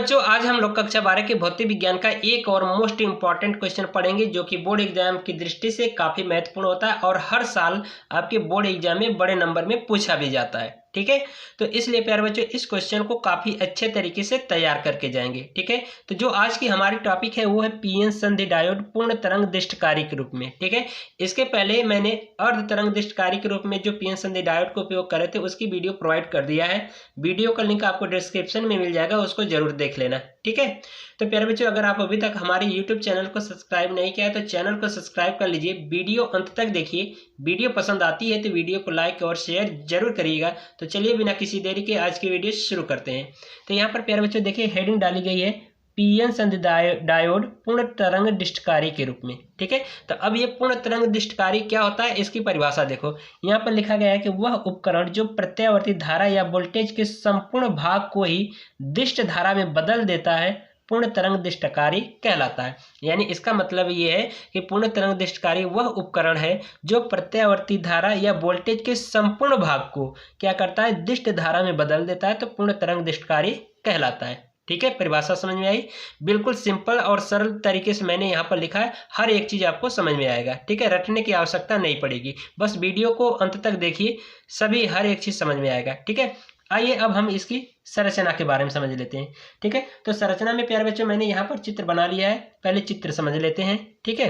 बच्चों, आज हम लोग कक्षा 12 के भौतिक विज्ञान का एक और मोस्ट इंपॉर्टेंट क्वेश्चन पढ़ेंगे जो कि बोर्ड एग्जाम की दृष्टि से काफी महत्वपूर्ण होता है और हर साल आपके बोर्ड एग्जाम में बड़े नंबर में पूछा भी जाता है। ठीक है, तो इसलिए प्यारे बच्चों इस क्वेश्चन को काफी अच्छे तरीके से तैयार करके जाएंगे। ठीक है, तो जो आज की हमारी टॉपिक है वो है पीएन संधि डायोड पूर्ण तरंग दृष्टकारी के रूप में। ठीक है, इसके पहले मैंने अर्ध तरंग दृष्टकारी के रूप में जो पीएन संधि डायोड का उपयोग करे थे उसकी वीडियो प्रोवाइड कर दिया है। वीडियो का लिंक आपको डिस्क्रिप्शन में मिल जाएगा, उसको जरूर देख लेना। ठीक है, तो प्यारे बच्चों अगर आप अभी तक हमारे YouTube चैनल को सब्सक्राइब नहीं किया है तो चैनल को सब्सक्राइब कर लीजिए। वीडियो अंत तक देखिए, वीडियो पसंद आती है तो वीडियो को लाइक और शेयर जरूर करिएगा। तो चलिए बिना किसी देरी के आज की वीडियो शुरू करते हैं। तो यहाँ पर प्यारे बच्चों देखिए हेडिंग डाली गई है पीएन संधि डायोड पूर्ण तरंग दृष्टकारी के रूप में। ठीक है, तो अब ये पूर्ण तरंग दृष्टकारी क्या होता है इसकी परिभाषा देखो। यहाँ पर लिखा गया है कि वह उपकरण जो प्रत्यावर्ती धारा या वोल्टेज के संपूर्ण भाग को ही दृष्ट धारा में बदल देता है पूर्ण तरंग दृष्टकारी कहलाता है। यानी इसका मतलब ये है कि पूर्ण तरंग दृष्टकारी वह उपकरण है जो प्रत्यावर्ती धारा या वोल्टेज के संपूर्ण भाग को क्या करता है, दृष्ट धारा में बदल देता है, तो पूर्ण तरंग दृष्टकारी कहलाता है। ठीक है, परिभाषा समझ में आई। बिल्कुल सिंपल और सरल तरीके से मैंने यहाँ पर लिखा है, हर एक चीज आपको समझ में आएगा। ठीक है, रटने की आवश्यकता नहीं पड़ेगी, बस वीडियो को अंत तक देखिए, सभी हर एक चीज समझ में आएगा। ठीक है, आइए अब हम इसकी संरचना के बारे में समझ लेते हैं। ठीक है, तो संरचना में प्यारे बच्चों मैंने यहाँ पर चित्र बना लिया है, पहले चित्र समझ लेते हैं। ठीक है,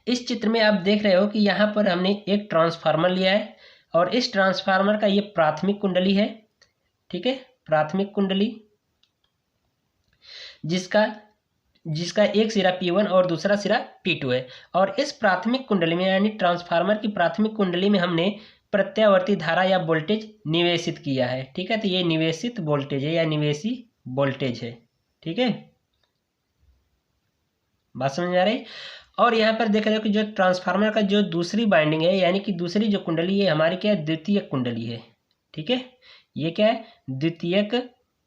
इस चित्र में आप देख रहे हो कि यहाँ पर हमने एक ट्रांसफार्मर लिया है और इस ट्रांसफार्मर का ये प्राथमिक कुंडली है। ठीक है, प्राथमिक कुंडली जिसका एक सिरा P1 और दूसरा सिरा P2 है। और इस प्राथमिक कुंडली में यानी ट्रांसफार्मर की प्राथमिक कुंडली में हमने प्रत्यावर्ती धारा या वोल्टेज निवेशित किया है। ठीक है, तो ये निवेशित वोल्टेज है या निवेशी वोल्टेज है। ठीक है, बात समझ में आ रही। और यहाँ पर देख रहे हो कि जो ट्रांसफार्मर का जो दूसरी बाइंडिंग है यानी कि दूसरी जो कुंडली है हमारी क्या है, द्वितीयक कुंडली है। ठीक है, ये क्या है, द्वितीयक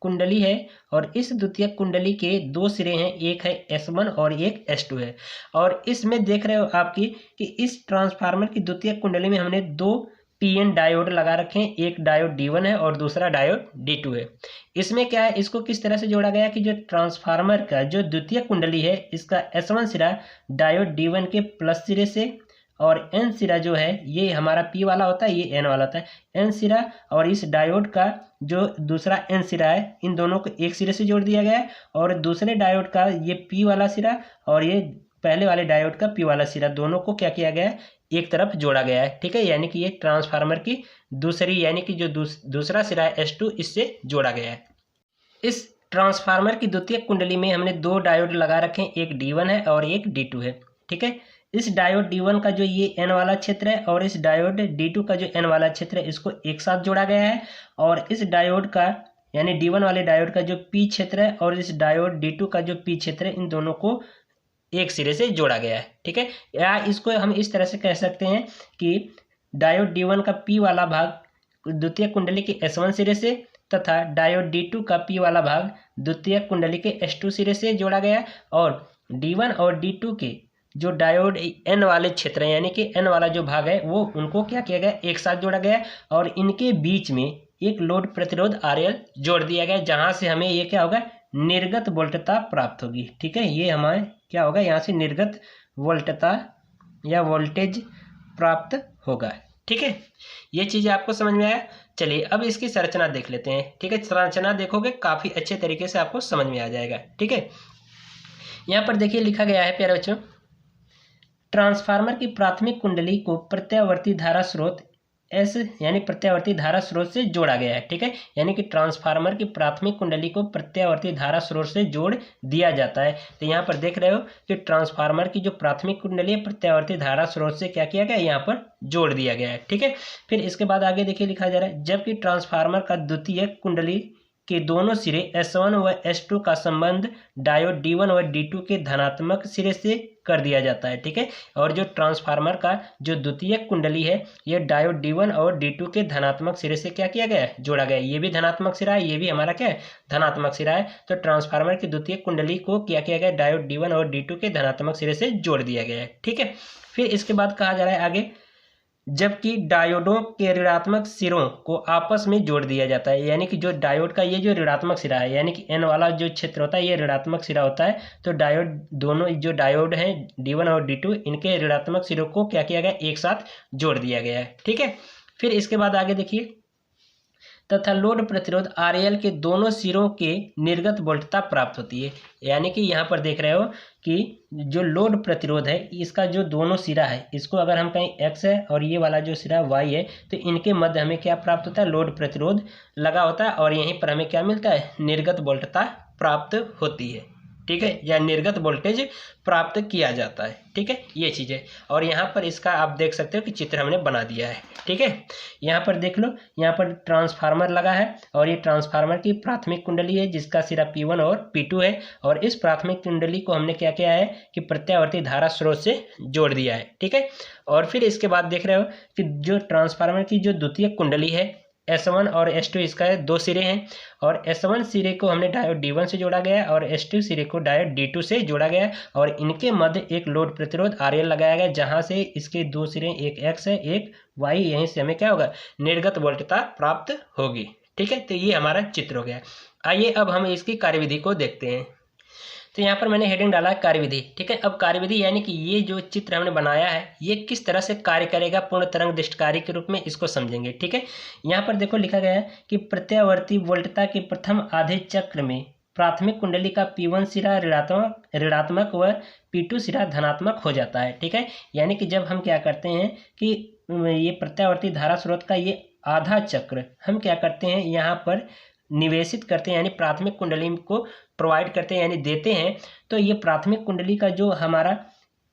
कुंडली है। और इस द्वितीयक कुंडली के दो सिरे हैं, एक है S1 और एक S2 है। और इसमें देख रहे हो आपकी कि इस ट्रांसफार्मर की द्वितीयक कुंडली में हमने दो पीएन डायोड लगा रखे हैं, एक डायोड D1 है और दूसरा डायोड D2 है। इसमें क्या है, इसको किस तरह से जोड़ा गया कि जो ट्रांसफार्मर का जो द्वितीयक कुंडली है इसका S1 सिरा डायोड D1 के प्लस सिरे से और N सिरा जो है ये हमारा P वाला होता है, ये N वाला होता है। N सिरा और इस डायोड का जो दूसरा N सिरा है इन दोनों को एक सिरे से जोड़ दिया गया है और दूसरे डायोड का ये P वाला सिरा और ये पहले वाले डायोड का P वाला सिरा दोनों को क्या किया गया है, एक तरफ जोड़ा गया है। ठीक है, यानी कि ये ट्रांसफार्मर की दूसरी यानी कि जो दूसरा सिरा है S2 इससे जोड़ा गया है। इस ट्रांसफार्मर की द्वितीयक कुंडली में हमने दो डायोड लगा रखे हैं, एक D1 है और एक D2 है। ठीक है, इस डायोड D1 का जो ये N वाला क्षेत्र है और इस डायोड D2 का जो N वाला क्षेत्र है इसको एक साथ जोड़ा गया है। और इस डायोड का यानी D1 वाले डायोड का जो P क्षेत्र है और इस डायोड D2 का जो P क्षेत्र है इन दोनों को एक सिरे से जोड़ा गया है। ठीक है, या इसको हम इस तरह से कह सकते हैं कि डायोड D1 का P वाला भाग द्वितीय कुंडली के S1 सिरे से तथा डायोड D2 का P वाला भाग द्वितीय कुंडली के S2 सिरे से जोड़ा गया और D1 और D2 के जो डायोड N वाले क्षेत्र यानी कि N वाला जो भाग है वो उनको क्या किया गया, एक साथ जोड़ा गया और इनके बीच में एक लोड प्रतिरोध RL जोड़ दिया गया, जहां से हमें ये क्या होगा, निर्गत वोल्टता प्राप्त होगी। ठीक है, ये हमारे क्या होगा, यहाँ से निर्गत वोल्टता या वोल्टेज प्राप्त होगा। ठीक है, ये चीज़ आपको समझ में आया। चलिए अब इसकी संरचना देख लेते हैं। ठीक है, संरचना देखोगे काफ़ी अच्छे तरीके से आपको समझ में आ जाएगा। ठीक है, यहाँ पर देखिए लिखा गया है प्यारे बच्चों, ट्रांसफार्मर की प्राथमिक कुंडली को प्रत्यावर्ती धारा स्रोत S यानी प्रत्यावर्ती धारा स्रोत से जोड़ा गया है। ठीक है, यानी कि ट्रांसफार्मर की प्राथमिक कुंडली को प्रत्यावर्ती धारा स्रोत से जोड़ दिया जाता है। तो यहाँ पर देख रहे हो कि ट्रांसफार्मर की जो प्राथमिक कुंडली है प्रत्यावर्ती धारा स्रोत से क्या किया गया, यहाँ पर जोड़ दिया गया है। ठीक है, फिर इसके बाद आगे देखिए लिखा जा रहा है, जबकि ट्रांसफार्मर का द्वितीय कुंडली के दोनों सिरे S1 व S2 का संबंध डायोड D1 व D2 के धनात्मक सिरे से कर दिया जाता है। ठीक है, और जो ट्रांसफार्मर का जो द्वितीय कुंडली है ये डायोड D1 और D2 के धनात्मक सिरे से क्या किया गया है, जोड़ा गया है। ये भी धनात्मक सिरा है, ये भी हमारा क्या है, धनात्मक सिरा है। तो ट्रांसफार्मर की द्वितीय कुंडली को क्या किया गया, डायोड D1 और D2 के धनात्मक सिरे से जोड़ दिया गया है। ठीक है, फिर इसके बाद कहा जा रहा है आगे, जबकि डायोडों के ऋणात्मक सिरों को आपस में जोड़ दिया जाता है। यानी कि जो डायोड का ये जो ऋणात्मक सिरा है, यानी कि एन वाला जो क्षेत्र होता है ये ऋणात्मक सिरा होता है, तो डायोड दोनों जो डायोड हैं D1 और D2 इनके ऋणात्मक सिरों को क्या किया गया, एक साथ जोड़ दिया गया है। ठीक है, फिर इसके बाद आगे देखिए, तथा लोड प्रतिरोध RL के दोनों सिरों के निर्गत वोल्टता प्राप्त होती है। यानी कि यहाँ पर देख रहे हो कि जो लोड प्रतिरोध है इसका जो दोनों सिरा है, इसको अगर हम कहीं X है और ये वाला जो सिरा Y है, तो इनके मध्य हमें क्या प्राप्त होता है, लोड प्रतिरोध लगा होता है, और यहीं पर हमें क्या मिलता है, निर्गत वोल्टता प्राप्त होती है। ठीक है, या निर्गत वोल्टेज प्राप्त किया जाता है। ठीक है, ये चीज़ है, और यहाँ पर इसका आप देख सकते हो कि चित्र हमने बना दिया है। ठीक है, यहाँ पर देख लो, यहाँ पर ट्रांसफार्मर लगा है, और ये ट्रांसफार्मर की प्राथमिक कुंडली है जिसका सिरा P1 और P2 है, और इस प्राथमिक कुंडली को हमने क्या किया है कि प्रत्यावर्ती धारा स्रोत से जोड़ दिया है। ठीक है, और फिर इसके बाद देख रहे हो कि जो ट्रांसफार्मर की जो द्वितीयक कुंडली है S1 और S2, इसका दो सिरे हैं, और S1 सिरे को हमने डायोड D1 से जोड़ा गया है और S2 सिरे को डायोड D2 से जोड़ा गया है, और इनके मध्य एक लोड प्रतिरोध RL लगाया गया है, जहां से इसके दो सिरे, एक X है एक Y, यहीं से हमें क्या होगा, निर्गत वोल्टता प्राप्त होगी। ठीक है, तो ये हमारा चित्र हो गया। आइए अब हम इसकी कार्यविधि को देखते हैं। तो यहाँ पर मैंने हेडिंग डाला है कार्यविधि। ठीक है, अब कार्यविधि यानी कि ये जो चित्र हमने बनाया है ये किस तरह से कार्य करेगा पूर्ण तरंग दृष्टिकारी के रूप में, इसको समझेंगे। ठीक है, यहाँ पर देखो लिखा गया है कि प्रत्यावर्ती वोल्टता के प्रथम आधे चक्र में प्राथमिक कुंडली का P1 सिरा ऋणात्मक व P2 सिरा धनात्मक हो जाता है। ठीक है, यानी कि जब हम क्या करते हैं कि ये प्रत्यावर्ती धारा स्रोत का ये आधा चक्र हम क्या करते हैं, यहाँ पर निवेशित करते हैं, यानी प्राथमिक कुंडली को प्रोवाइड करते हैं, यानी देते हैं, तो ये प्राथमिक कुंडली का जो हमारा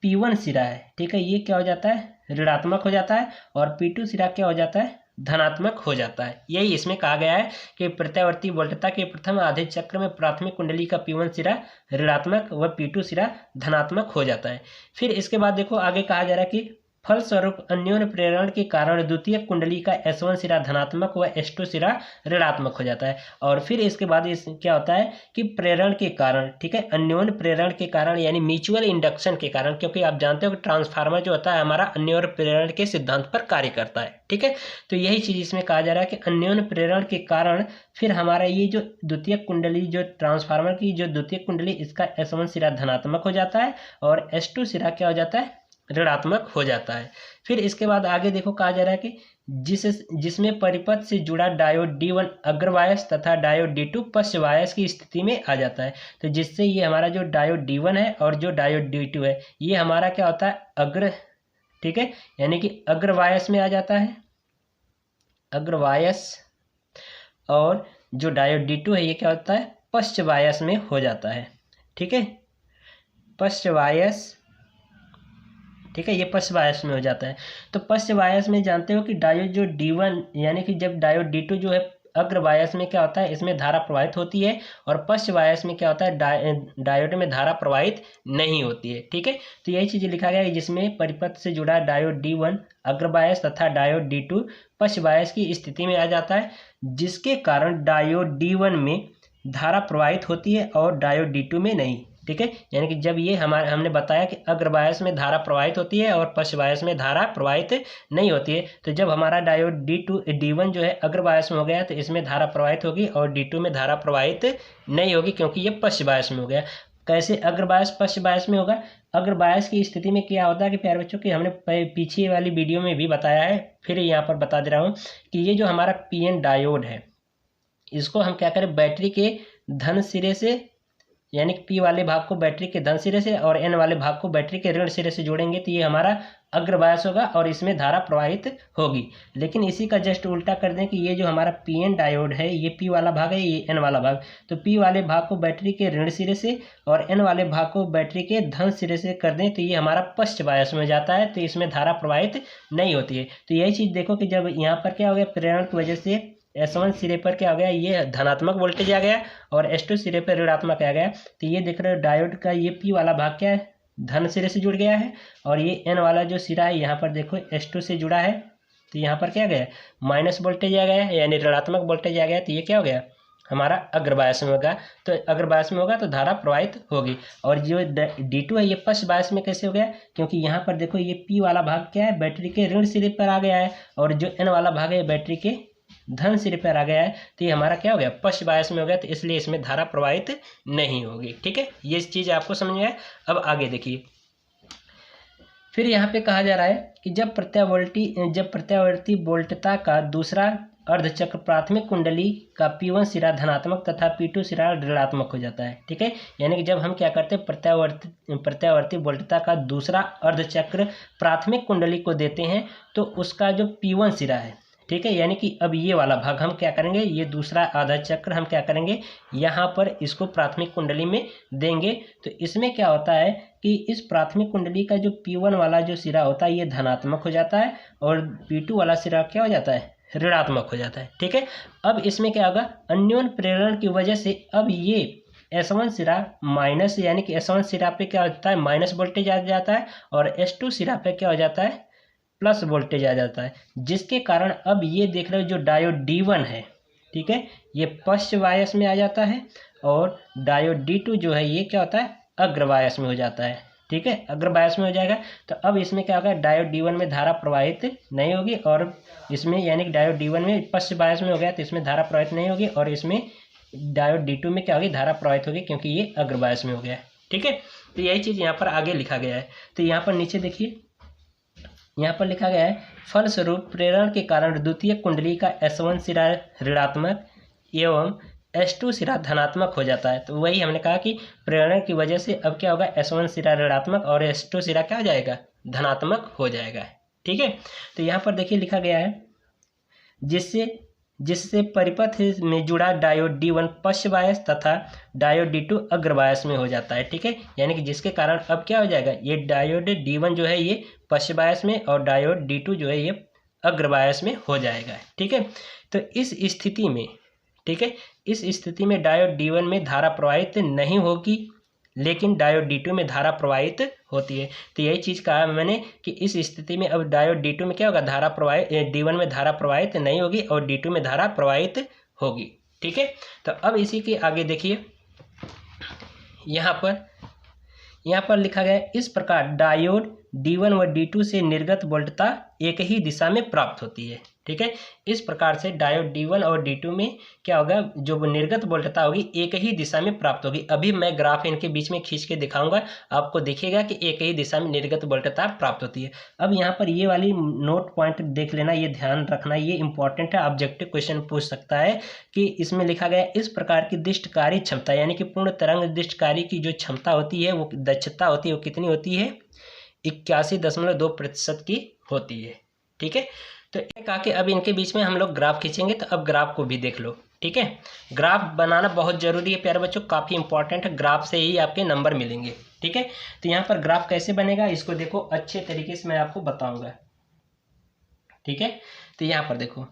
P1 सिरा है, ठीक है, ये क्या हो जाता है, ऋणात्मक हो जाता है, और P2 सिरा क्या हो जाता है, धनात्मक हो जाता है। यही इसमें कहा गया है कि प्रत्यावर्ती वोल्टता के प्रथम आधे चक्र में प्राथमिक कुंडली का P1 सिरा ऋणात्मक व P2 सिरा धनात्मक हो जाता है। फिर इसके बाद देखो आगे कहा जा रहा है कि फलस्वरूप अन्योन्य प्रेरण के कारण द्वितीय कुंडली का S1 सिरा धनात्मक व S2 सिरा ऋणात्मक हो जाता है। और फिर इसके बाद इस क्या होता है कि प्रेरण के कारण, ठीक है, अन्योन्य प्रेरण के कारण यानी म्यूचुअल इंडक्शन के कारण, क्योंकि आप जानते हो कि ट्रांसफार्मर जो होता है हमारा अन्योन्य प्रेरण के सिद्धांत पर कार्य करता है। ठीक है, तो यही चीज इसमें कहा जा रहा है कि अन्योन्य प्रेरण के कारण फिर हमारा ये जो द्वितीय कुंडली, जो ट्रांसफार्मर की जो द्वितीय कुंडली, इसका S1 सिरा धनात्मक हो जाता है और S2 सिरा क्या हो जाता है, ऋणात्मक हो जाता है। फिर इसके बाद आगे देखो कहा जा रहा है कि जिसमें परिपथ से जुड़ा डायोड D1 अग्रवायस तथा डायोड D2 पश्चवायस की स्थिति में आ जाता है। तो जिससे ये हमारा जो डायोड D1 है और जो डायोड D2 है ये हमारा क्या होता है, अग्र, ठीक है, यानी कि अग्रवायस में आ जाता है, अग्रवायस, और जो डायोड D2 है ये क्या होता है, पश्चवायस में हो जाता है। ठीक है, पश्चवायस, ठीक है, ये पश्चवायस में हो जाता है। तो पश्चवायस में जानते हो कि डायोड जो D1 यानी कि जब डायोड D2 जो है अग्रवायस में क्या होता है, इसमें धारा प्रवाहित होती है, और पश्चवायस में क्या होता है, डायोड में धारा प्रवाहित नहीं होती है। ठीक है, तो यही चीज़ लिखा गया है जिसमें परिपथ से जुड़ा डायोड D1 अग्रवायस तथा डायोड D2 पश्चवायस की स्थिति में आ जाता है, जिसके कारण डायोड D1 में धारा प्रवाहित होती है और डायोड D2 में नहीं। ठीक है, यानी कि जब ये हमने बताया कि अग्रवायस में धारा प्रवाहित होती है और पश्चवायस में धारा प्रवाहित नहीं होती है, तो जब हमारा डायोड D1 जो है अग्रवायस में हो गया तो इसमें धारा प्रवाहित होगी और D2 में धारा प्रवाहित नहीं होगी, क्योंकि ये पश्चवायस में हो गया। कैसे अग्रवायस पश्चवायस में होगा, अग्रवायस की स्थिति में क्या होता है कि प्यारे बच्चों की हमने पीछे वाली वीडियो में भी बताया है, फिर यहाँ पर बता दे रहा हूँ कि ये जो हमारा PN डायोड है इसको हम क्या करें, बैटरी के धन सिरे से, यानी कि P वाले भाग को बैटरी के धन सिरे से और N वाले भाग को बैटरी के ऋण सिरे से जोड़ेंगे तो ये हमारा अग्रवायस होगा और इसमें धारा प्रवाहित होगी। लेकिन इसी का जस्ट उल्टा कर दें कि ये जो हमारा PN डायोड है ये P वाला भाग है, ये N वाला भाग, तो P वाले भाग को बैटरी के ऋण सिरे से और N वाले भाग को बैटरी के धन सिरे से कर दें तो ये हमारा पश्चवायस में जाता है, तो इसमें धारा प्रवाहित नहीं होती है। तो यही चीज़ देखो कि जब यहाँ पर क्या हो गया, प्रेरण की वजह से S1 सिरे पर क्या हो गया, ये धनात्मक वोल्टेज आ गया और S2 सिरे पर ऋणात्मक आ गया। तो ये देख रहे हो डायोड का ये P वाला भाग क्या है, धन सिरे से जुड़ गया है, और ये N वाला जो सिरा है यहाँ पर देखो S2 से जुड़ा है, तो यहाँ पर क्या गया, माइनस वोल्टेज आ गया, यानी ऋणात्मक वोल्टेज आ गया, तो ये क्या हो गया, हमारा अग्रबायस में होगा। तो अग्रबायस में होगा तो धारा प्रवाहित होगी। और जो D2 है ये पश्च बायस में कैसे हो गया, क्योंकि यहाँ पर देखो ये P वाला भाग क्या है, बैटरी के ऋण सिरे पर आ गया है, और जो N वाला भाग है बैटरी के धन सिरे पर आ गया है। तो ये हमारा क्या हो गया, पश्च बायस में हो गया, तो इसलिए इसमें धारा प्रवाहित नहीं होगी। ठीक है, ये चीज़ आपको समझ में आए। अब आगे देखिए, फिर यहाँ पे कहा जा रहा है कि जब प्रत्यावर्ती वोल्टता का दूसरा अर्धचक्र प्राथमिक कुंडली का P1 सिरा धनात्मक तथा P2 सिरा ऋणात्मक हो जाता है। ठीक है, यानी कि जब हम क्या करते हैं, प्रत्यावर्ती वोल्टता का दूसरा अर्धचक्र प्राथमिक कुंडली को देते हैं, तो उसका जो P1 सिरा है, ठीक है, यानी कि अब ये वाला भाग हम क्या करेंगे, ये दूसरा आधा चक्र हम क्या करेंगे, यहाँ पर इसको प्राथमिक कुंडली में देंगे। तो इसमें क्या होता है कि इस प्राथमिक कुंडली का जो P1 वाला जो सिरा होता है ये धनात्मक हो जाता है, और P2 वाला सिरा क्या हो जाता है, ऋणात्मक हो जाता है। ठीक है, अब इसमें क्या होगा, अन्योन्य प्रेरण की वजह से अब ये S1 सिरा माइनस, यानी कि S1 सिरा पे क्या होता है, माइनस वोल्टेज आ जाता है, और S2 सिरा पे क्या हो जाता है, प्लस वोल्टेज आ जाता है, जिसके कारण अब ये देख रहे हो जो डायोड D1 है, ठीक है, ये पश्च बायस में आ जाता है, और डायोड D2 जो है ये क्या होता है, अग्र बायस में हो जाता है। ठीक है, अग्र बायस में हो जाएगा। तो अब इसमें क्या होगा, डायोड D1 में धारा प्रवाहित नहीं होगी, और इसमें यानी कि डायोड D1 में पश्च बायस में हो गया तो इसमें धारा प्रवाहित नहीं होगी, और इसमें डायोड D2 में क्या होगी, धारा प्रवाहित होगी, क्योंकि ये अग्र बायस में हो गया। ठीक है, तो यही चीज़ यहाँ पर आगे लिखा गया है। तो यहाँ पर नीचे देखिए, यहाँ पर लिखा गया है, फलस्वरूप प्रेरण के कारण द्वितीय कुंडली का S1 सिरा ऋणात्मक एवं S2 सिरा धनात्मक हो जाता है। तो वही हमने कहा कि प्रेरण की वजह से अब क्या होगा, S1 सिरा ऋणात्मक और S2 सिरा क्या हो जाएगा, धनात्मक हो जाएगा। ठीक है, तो यहाँ पर देखिए लिखा गया है, जिससे परिपथ में जुड़ा डायोड D1 पश्च बायस तथा डायोड D2 अग्र बायस में हो जाता है। ठीक है, यानी कि जिसके कारण अब क्या हो जाएगा, ये डायोड D1 जो है ये पश्च बायस में, और डायोड D2 जो है ये अग्र बायस में हो जाएगा। ठीक है, तो इस स्थिति में, ठीक है, इस स्थिति में डायोड D1 में धारा प्रवाहित नहीं होगी, लेकिन डायोड D2 में धारा प्रवाहित होती है। तो यही चीज़ कहा मैंने कि इस स्थिति में अब डायोड D2 में क्या होगा, धारा प्रवाहित, D1 में धारा प्रवाहित नहीं होगी, और D2 में धारा प्रवाहित होगी। ठीक है, तो अब इसी के आगे देखिए, यहाँ पर लिखा गया है, इस प्रकार डायोड D1 व D2 से निर्गत वोल्टता एक ही दिशा में प्राप्त होती है। ठीक है, इस प्रकार से डायोड D1 और D2 में क्या होगा, जो निर्गत वोल्टता होगी एक ही दिशा में प्राप्त होगी। अभी मैं ग्राफ इनके बीच में खींच के दिखाऊंगा, आपको दिखेगा कि एक ही दिशा में निर्गत वोल्टता प्राप्त होती है। अब यहाँ पर ये वाली नोट पॉइंट देख लेना, ये ध्यान रखना, ये इंपॉर्टेंट है, ऑब्जेक्टिव क्वेश्चन पूछ सकता है कि इसमें लिखा गया इस प्रकार की दृष्टकारी क्षमता, यानी कि पूर्ण तरंग दृष्टकारी की जो क्षमता होती है, वो दक्षता होती है, वो कितनी होती है, 81.2% की होती है। ठीक है, तो एक आके अब इनके बीच में हम लोग ग्राफ खींचेंगे, तो अब ग्राफ को भी देख लो। ठीक है, ग्राफ बनाना बहुत जरूरी है प्यारे बच्चों, काफ़ी इंपॉर्टेंट है, ग्राफ से ही आपके नंबर मिलेंगे। ठीक है, तो यहाँ पर ग्राफ कैसे बनेगा इसको देखो, अच्छे तरीके से मैं आपको बताऊंगा। ठीक है, तो यहाँ पर देखो,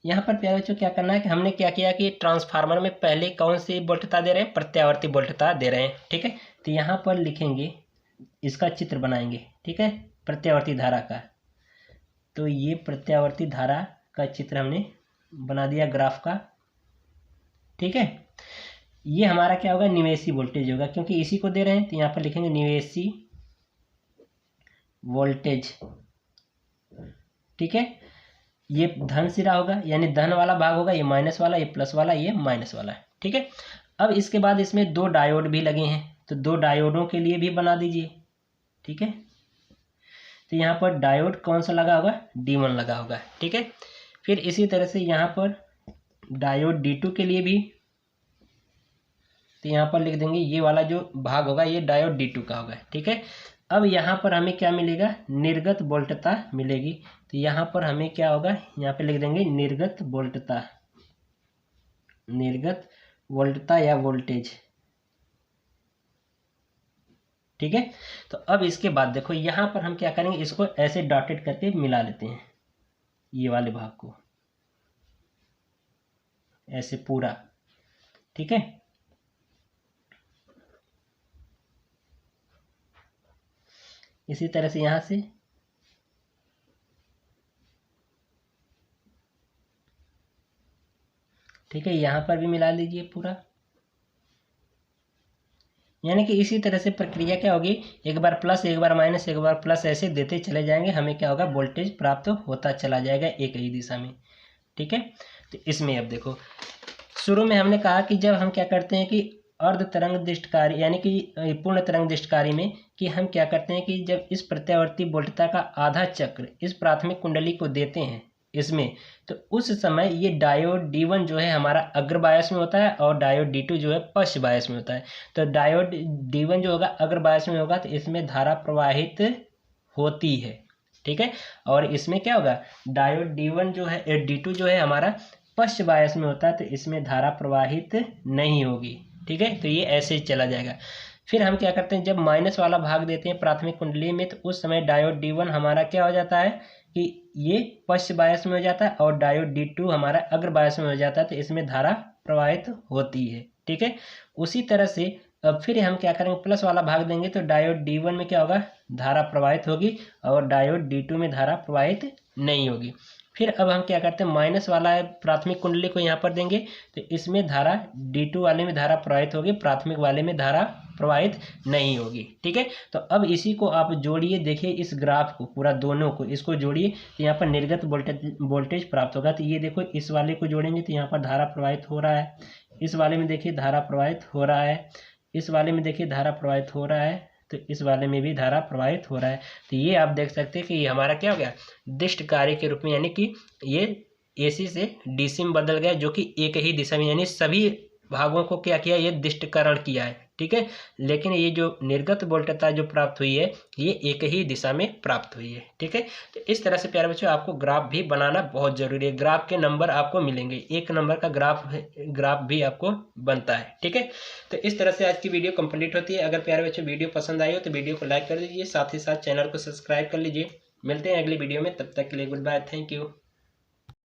यहाँ पर प्यारे बच्चों क्या करना है कि हमने क्या किया कि ट्रांसफार्मर में पहले कौन सी वोल्टता दे रहे हैं, प्रत्यावर्ती वोल्टता दे रहे हैं। ठीक है, तो यहाँ पर लिखेंगे, इसका चित्र बनाएंगे। ठीक है, प्रत्यावर्ती धारा का, तो ये प्रत्यावर्ती धारा का चित्र हमने बना दिया ग्राफ का। ठीक है, ये हमारा क्या होगा, निवेशी वोल्टेज होगा, क्योंकि इसी को दे रहे हैं, तो यहाँ पर लिखेंगे निवेशी वोल्टेज। ठीक है, ये धन सिरा होगा, यानी धन वाला भाग होगा, ये माइनस वाला, ये प्लस वाला, ये माइनस वाला। ठीक है, अब इसके बाद इसमें दो डायोड भी लगे हैं, तो दो डायोडों के लिए भी बना दीजिए। ठीक है, तो यहाँ पर डायोड कौन सा लगा होगा, D1 लगा होगा। ठीक है, फिर इसी तरह से यहाँ पर डायोड D2 के लिए भी, तो यहाँ पर लिख देंगे ये वाला जो भाग होगा ये डायोड D2 का होगा। ठीक है, अब यहाँ पर हमें क्या मिलेगा, निर्गत वोल्टता मिलेगी, तो यहाँ पर हमें क्या होगा, यहाँ पे लिख देंगे निर्गत वोल्टता या वोल्टेज। ठीक है, तो अब इसके बाद देखो यहाँ पर हम क्या करेंगे, इसको ऐसे डॉटेड करके मिला लेते हैं, ये वाले भाग को ऐसे पूरा। ठीक है, इसी तरह से यहाँ से ठीक है, यहाँ पर भी मिला लीजिए पूरा। यानी कि इसी तरह से प्रक्रिया क्या होगी, एक बार प्लस एक बार माइनस एक बार प्लस ऐसे देते चले जाएंगे, हमें क्या होगा, वोल्टेज प्राप्त होता चला जाएगा एक ही दिशा में। ठीक है, तो इसमें अब देखो, शुरू में हमने कहा कि जब हम क्या करते हैं कि अर्ध तरंग दृष्टकारी यानी कि पूर्ण तरंग दृष्टकारी में कि हम क्या करते हैं कि जब इस प्रत्यावर्ती वोल्टता का आधा चक्र इस प्राथमिक कुंडली को देते हैं इसमें, तो उस समय ये डायोड D1 जो है हमारा अग्र बायस में होता है और डायोड D2 जो है पश्च बायस में होता है। तो डायोड D1 जो होगा अग्र बायस में होगा, तो इसमें धारा प्रवाहित होती है। ठीक है, और इसमें क्या होगा, डायोड D1 जो है D2 जो है हमारा पश्च बायस में होता है, तो इसमें धारा प्रवाहित नहीं होगी। ठीक है, तो ये ऐसे ही चला जाएगा। फिर हम क्या करते हैं, जब माइनस वाला भाग देते हैं प्राथमिक कुंडली में, तो उस समय डायोड D1 हमारा क्या हो जाता है कि ये पश्च बायस में हो जाता है और डायोड D2 हमारा अग्र बायस में हो जाता है, तो इसमें धारा प्रवाहित होती है। ठीक है, उसी तरह से अब फिर हम क्या करेंगे, प्लस वाला भाग देंगे तो डायोड D1 में क्या होगा, धारा प्रवाहित होगी और डायोड D2 में धारा प्रवाहित नहीं होगी। फिर अब हम क्या करते हैं, माइनस वाला प्राथमिक कुंडली को यहाँ पर देंगे, तो इसमें धारा D2 वाले में धारा प्रवाहित होगी, प्राथमिक वाले में धारा प्रवाहित नहीं होगी। ठीक है, तो अब इसी को आप जोड़िए, देखिए इस ग्राफ को पूरा दोनों को इसको जोड़िए, तो यहाँ पर निर्गत वोल्टेज प्राप्त होगा। तो ये देखो, इस वाले को जोड़ेंगे तो यहाँ पर धारा प्रवाहित हो रहा है, इस वाले में देखिए धारा प्रवाहित हो रहा है, इस वाले में देखिए धारा प्रवाहित हो रहा है, तो इस वाले में भी धारा प्रवाहित हो रहा है। तो ये आप देख सकते हैं कि ये हमारा क्या हो गया, दिष्ट कार्य के रूप में, यानी कि ये AC से DC में बदल गया, जो कि एक ही दिशा में, यानी सभी भागों को क्या किया, ये दिष्टकरण किया है। ठीक है, लेकिन ये जो निर्गत वोल्टता जो प्राप्त हुई है, ये एक ही दिशा में प्राप्त हुई है। ठीक है, तो इस तरह से प्यारे बच्चों आपको ग्राफ भी बनाना बहुत जरूरी है। ग्राफ के नंबर आपको मिलेंगे, 1 नंबर का ग्राफ भी आपको बनता है। ठीक है, तो इस तरह से आज की वीडियो कंप्लीट होती है। अगर प्यारे बच्चों वीडियो पसंद आई हो तो वीडियो को लाइक कर दीजिए, साथ ही साथ चैनल को सब्सक्राइब कर लीजिए। मिलते हैं अगली वीडियो में, तब तक के लिए गुड बाय, थैंक यू।